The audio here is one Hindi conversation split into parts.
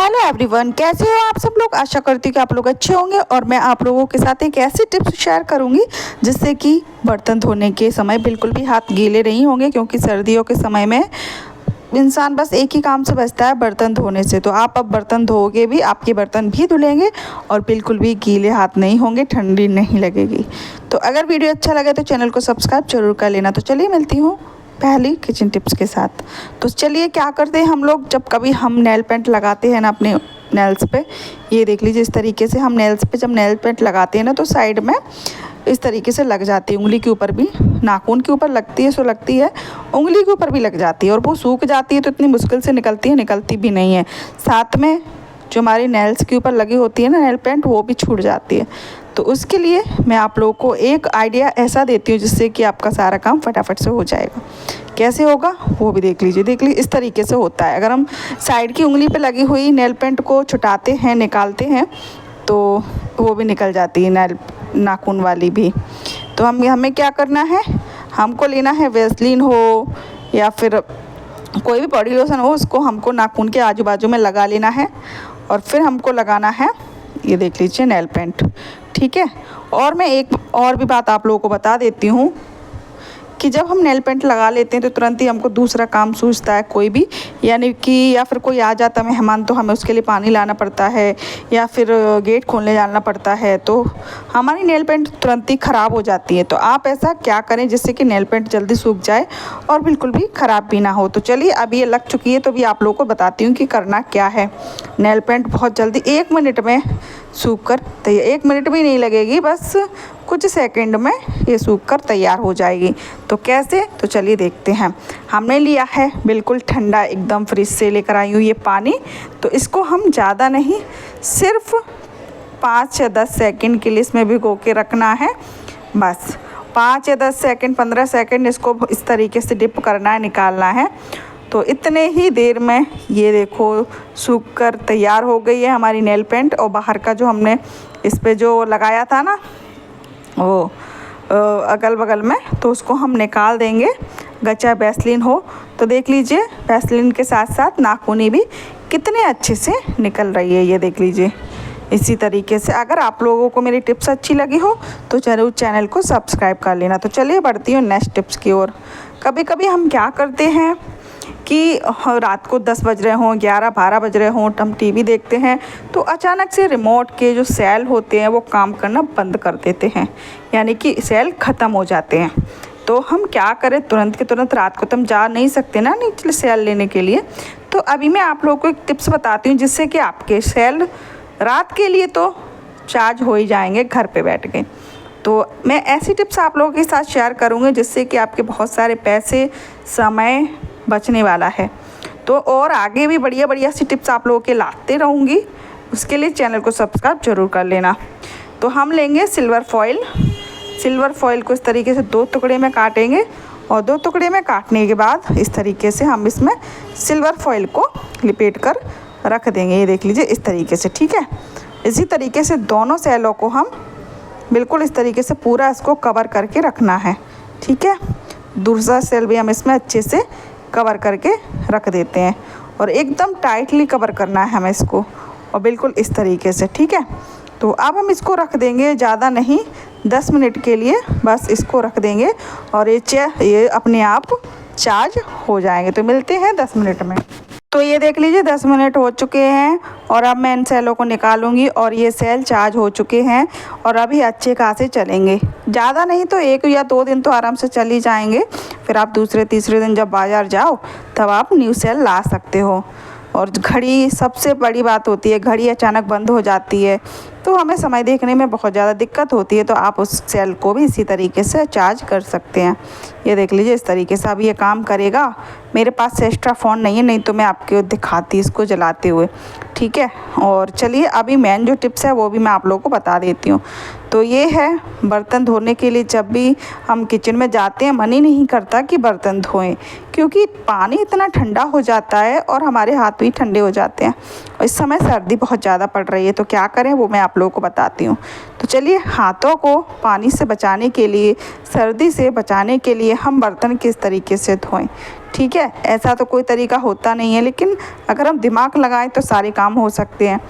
हेलो एवरीवन, कैसे हो आप सब लोग। आशा करती हूँ कि आप लोग अच्छे होंगे और मैं आप लोगों के साथ एक ऐसी टिप्स शेयर करूँगी जिससे कि बर्तन धोने के समय बिल्कुल भी हाथ गीले नहीं होंगे, क्योंकि सर्दियों के समय में इंसान बस एक ही काम से बचता है, बर्तन धोने से। तो आप अब बर्तन धोओगे भी, आपके बर्तन भी धुलेंगे और बिल्कुल भी गीले हाथ नहीं होंगे, ठंडी नहीं लगेगी। तो अगर वीडियो अच्छा लगे तो चैनल को सब्सक्राइब जरूर कर लेना। तो चलिए मिलती हूँ पहली किचन टिप्स के साथ। तो चलिए क्या करते हैं हम लोग, जब कभी हम नेल पेंट लगाते हैं ना अपने नेल्स पे, ये देख लीजिए इस तरीके से हम नेल्स पे जब नेल पेंट लगाते हैं ना तो साइड में इस तरीके से लग जाती है, उंगली के ऊपर भी, नाखून के ऊपर लगती है सो लगती है, उंगली के ऊपर भी लग जाती है और वो सूख जाती है तो इतनी मुश्किल से निकलती है, निकलती भी नहीं है। साथ में जो हमारी नेल्स के ऊपर लगी होती है ना नेल पेंट, वो भी छूट जाती है। तो उसके लिए मैं आप लोगों को एक आइडिया ऐसा देती हूँ जिससे कि आपका सारा काम फटाफट से हो जाएगा। कैसे होगा वो भी देख लीजिए। देख लीजिए इस तरीके से होता है। अगर हम साइड की उंगली पे लगी हुई नेल पेंट को छुटाते हैं, निकालते हैं, तो वो भी निकल जाती है, नेल नाखून वाली भी। तो हमें क्या करना है, हमको लेना है वेस्लीन हो या फिर कोई भी बॉडी लोशन हो, उसको हमको नाखून के आजू बाजू में लगा लेना है और फिर हमको लगाना है, ये देख लीजिए, नेल पेंट। ठीक है। और मैं एक और भी बात आप लोगों को बता देती हूँ कि जब हम नेल पेंट लगा लेते हैं तो तुरंत ही हमको दूसरा काम सूझता है कोई भी, यानी कि या फिर कोई आ जाता मेहमान तो हमें उसके लिए पानी लाना पड़ता है या फिर गेट खोलने जाना पड़ता है, तो हमारी नेल पेंट तुरंत ही ख़राब हो जाती है। तो आप ऐसा क्या करें जिससे कि नेल पेंट जल्दी सूख जाए और बिल्कुल भी ख़राब भी ना हो। तो चलिए अब ये लग चुकी है तो भी आप लोगों को बताती हूँ कि करना क्या है। नेल पेंट बहुत जल्दी 1 मिनट में सूख कर तैयार, 1 मिनट भी नहीं लगेगी, बस कुछ सेकंड में ये सूख कर तैयार हो जाएगी। तो कैसे, तो चलिए देखते हैं। हमने लिया है बिल्कुल ठंडा, एकदम फ्रिज से लेकर आई हूँ ये पानी। तो इसको हम ज़्यादा नहीं, सिर्फ 5 या 10 सेकंड के लिए इसमें भिगो के रखना है। बस 5 या 10 सेकंड, 15 सेकंड इसको इस तरीके से डिप करना है, निकालना है। तो इतने ही देर में ये देखो सूख कर तैयार हो गई है हमारी नेल पेंट। और बाहर का जो हमने इस पे जो लगाया था ना वो अगल बगल में, तो उसको हम निकाल देंगे। गचा वैसलीन हो तो देख लीजिए, वैसलीन के साथ साथ नाखूनी भी कितने अच्छे से निकल रही है, ये देख लीजिए। इसी तरीके से अगर आप लोगों को मेरी टिप्स अच्छी लगी हो तो ज़रूर चैनल को सब्सक्राइब कर लेना। तो चलिए बढ़ती हूँ नेक्स्ट टिप्स की ओर। कभी कभी हम क्या करते हैं कि रात को 10 बज रहे हों, 11-12 बज रहे हों, हम टीवी देखते हैं तो अचानक से रिमोट के जो सेल होते हैं वो काम करना बंद कर देते हैं, यानी कि सेल ख़त्म हो जाते हैं। तो हम क्या करें, तुरंत के तुरंत, रात को तो हम जा नहीं सकते ना नीचे सेल लेने के लिए। तो अभी मैं आप लोगों को एक टिप्स बताती हूँ जिससे कि आपके सेल रात के लिए तो चार्ज हो ही जाएंगे घर पे बैठ के। तो मैं ऐसी टिप्स आप लोगों के साथ शेयर करूँगी जिससे कि आपके बहुत सारे पैसे, समय बचने वाला है। तो और आगे भी बढ़िया बढ़िया सी टिप्स आप लोगों के लाते रहूँगी, उसके लिए चैनल को सब्सक्राइब जरूर कर लेना। तो हम लेंगे सिल्वर फॉइल। सिल्वर फॉइल को इस तरीके से 2 टुकड़े में काटेंगे और 2 टुकड़े में काटने के बाद इस तरीके से हम इसमें सिल्वर फॉइल को लिपेट कर रख देंगे, ये देख लीजिए इस तरीके से। ठीक है। इसी तरीके से दोनों सेलों को हम बिल्कुल इस तरीके से पूरा इसको कवर करके रखना है। ठीक है। दूसरा सेल भी हम इसमें अच्छे से कवर करके रख देते हैं और एकदम टाइटली कवर करना है हमें इसको, और बिल्कुल इस तरीके से। ठीक है। तो अब हम इसको रख देंगे, ज़्यादा नहीं, 10 मिनट के लिए बस इसको रख देंगे और ये अपने आप चार्ज हो जाएंगे। तो मिलते हैं 10 मिनट में। तो ये देख लीजिए 10 मिनट हो चुके हैं और अब मैं इन सेलों को निकालूंगी और ये सेल चार्ज हो चुके हैं और अभी अच्छे खासे चलेंगे। ज़्यादा नहीं तो 1 या 2 दिन तो आराम से चल ही जाएंगे। फिर आप दूसरे तीसरे दिन जब बाज़ार जाओ तब आप न्यू सेल ला सकते हो। और घड़ी सबसे बड़ी बात होती है, घड़ी अचानक बंद हो जाती है तो हमें समय देखने में बहुत ज़्यादा दिक्कत होती है। तो आप उस सेल को भी इसी तरीके से चार्ज कर सकते हैं। ये देख लीजिए इस तरीके से अब ये काम करेगा। मेरे पास एक्स्ट्रा फ़ोन नहीं है, नहीं तो मैं आपको दिखाती इसको जलाते हुए। ठीक है। और चलिए अभी मेन जो टिप्स है वो भी मैं आप लोगों को बता देती हूँ। तो ये है बर्तन धोने के लिए, जब भी हम किचन में जाते हैं मन ही नहीं करता कि बर्तन धोएं, क्योंकि पानी इतना ठंडा हो जाता है और हमारे हाथ भी ठंडे हो जाते हैं। और इस समय सर्दी बहुत ज़्यादा पड़ रही है तो क्या करें वो मैं आप लोगों को बताती हूँ। तो चलिए हाथों को पानी से बचाने के लिए, सर्दी से बचाने के लिए हम बर्तन किस तरीके से धोएं। ठीक है। ऐसा तो कोई तरीका होता नहीं है, लेकिन अगर हम दिमाग लगाएं तो सारे काम हो सकते हैं।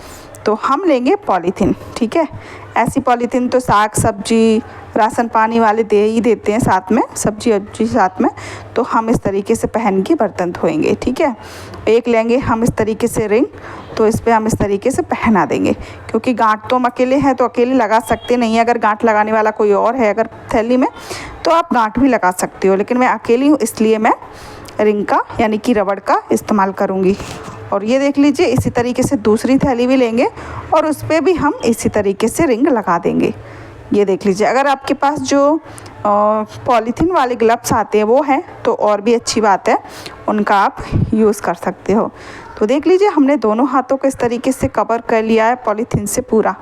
तो हम लेंगे पॉलीथीन, ठीक है। ऐसी पॉलीथीन तो साग सब्जी राशन पानी वाले दे ही देते हैं साथ में, सब्जी वब्जी साथ में। तो हम इस तरीके से पहन के बर्तन धोएंगे, ठीक है। एक लेंगे हम इस तरीके से रिंग, तो इस पर हम इस तरीके से पहना देंगे, क्योंकि गांठ तो हम अकेले हैं तो अकेले लगा सकते नहीं है। अगर गांठ लगाने वाला कोई और है अगर थैली में, तो आप गांठ भी लगा सकते हो, लेकिन मैं अकेली हूँ इसलिए मैं रिंग का यानी कि रबड़ का इस्तेमाल करूँगी। और ये देख लीजिए, इसी तरीके से दूसरी थैली भी लेंगे और उस पर भी हम इसी तरीके से रिंग लगा देंगे। ये देख लीजिए, अगर आपके पास जो पॉलीथीन वाले ग्लव्स आते हैं वो हैं तो और भी अच्छी बात है, उनका आप यूज़ कर सकते हो। तो देख लीजिए, हमने दोनों हाथों को इस तरीके से कवर कर लिया है पॉलीथीन से पूरा,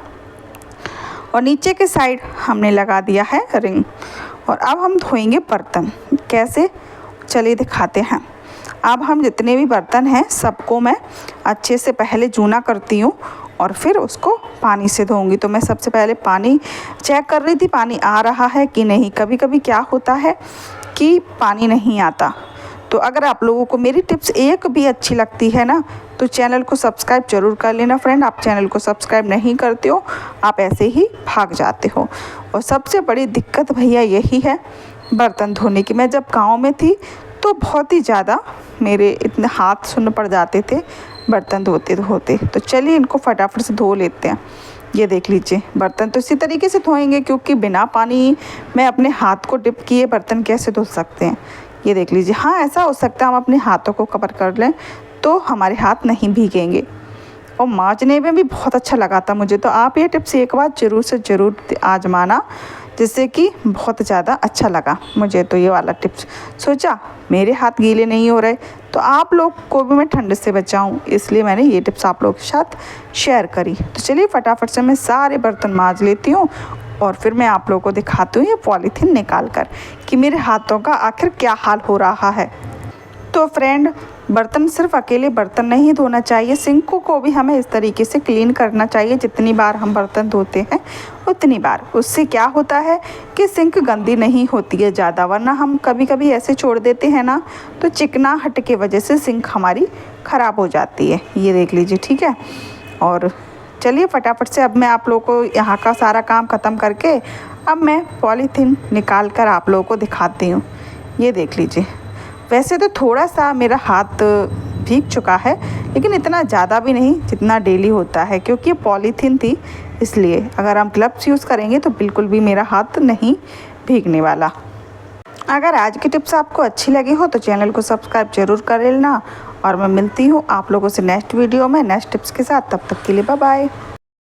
और नीचे के साइड हमने लगा दिया है रिंग। और अब हम धोएंगे बर्तन। कैसे, चलिए दिखाते हैं। अब हम जितने भी बर्तन हैं सबको मैं अच्छे से पहले जूना करती हूँ और फिर उसको पानी से धोऊंगी। तो मैं सबसे पहले पानी चेक कर रही थी, पानी आ रहा है कि नहीं। कभी कभी क्या होता है कि पानी नहीं आता। तो अगर आप लोगों को मेरी टिप्स एक भी अच्छी लगती है ना, तो चैनल को सब्सक्राइब ज़रूर कर लेना फ्रेंड। आप चैनल को सब्सक्राइब नहीं करते हो, आप ऐसे ही भाग जाते हो। और सबसे बड़ी दिक्कत भैया यही है बर्तन धोने की। मैं जब गाँव में थी तो बहुत ही ज़्यादा मेरे इतने हाथ सुन्न पड़ जाते थे बर्तन धोते धोते। तो चलिए इनको फटाफट से धो लेते हैं। ये देख लीजिए, बर्तन तो इसी तरीके से धोएंगे, क्योंकि बिना पानी में अपने हाथ को डिप किए बर्तन कैसे धो सकते हैं। ये देख लीजिए, हाँ ऐसा हो सकता है हम अपने हाथों को कवर कर लें तो हमारे हाथ नहीं भीगेंगे, और मांजने में भी बहुत अच्छा लगा था मुझे। तो आप ये टिप्स एक बार ज़रूर से ज़रूर आजमाना, जिससे कि बहुत ज़्यादा अच्छा लगा मुझे। तो ये वाला टिप्स सोचा मेरे हाथ गीले नहीं हो रहे तो आप लोग को भी मैं ठंड से बचाऊं, इसलिए मैंने ये टिप्स आप लोगों के साथ शेयर करी। तो चलिए फटाफट से मैं सारे बर्तन मांज लेती हूँ और फिर मैं आप लोगों को दिखाती हूँ ये पॉलीथीन निकाल कर कि मेरे हाथों का आखिर क्या हाल हो रहा है। तो फ्रेंड, बर्तन सिर्फ अकेले बर्तन नहीं धोना चाहिए, सिंकों को भी हमें इस तरीके से क्लीन करना चाहिए। जितनी बार हम बर्तन धोते हैं उतनी बार, उससे क्या होता है कि सिंक गंदी नहीं होती है ज़्यादा। वरना हम कभी कभी ऐसे छोड़ देते हैं ना, तो चिकनाहट के वजह से सिंक हमारी ख़राब हो जाती है। ये देख लीजिए, ठीक है। और चलिए फटाफट से अब मैं आप लोगों को यहाँ का सारा काम ख़त्म करके अब मैं पॉलीथीन निकाल कर आप लोगों को दिखाती हूँ। ये देख लीजिए, वैसे तो थोड़ा सा मेरा हाथ भीग चुका है, लेकिन इतना ज़्यादा भी नहीं जितना डेली होता है, क्योंकि ये पॉलीथीन थी इसलिए। अगर हम ग्लव्स यूज़ करेंगे तो बिल्कुल भी मेरा हाथ नहीं भीगने वाला। अगर आज की टिप्स आपको अच्छी लगी हो तो चैनल को सब्सक्राइब ज़रूर कर लेना, और मैं मिलती हूँ आप लोगों से नेक्स्ट वीडियो में नेक्स्ट टिप्स के साथ। तब तक के लिए बाय बाय।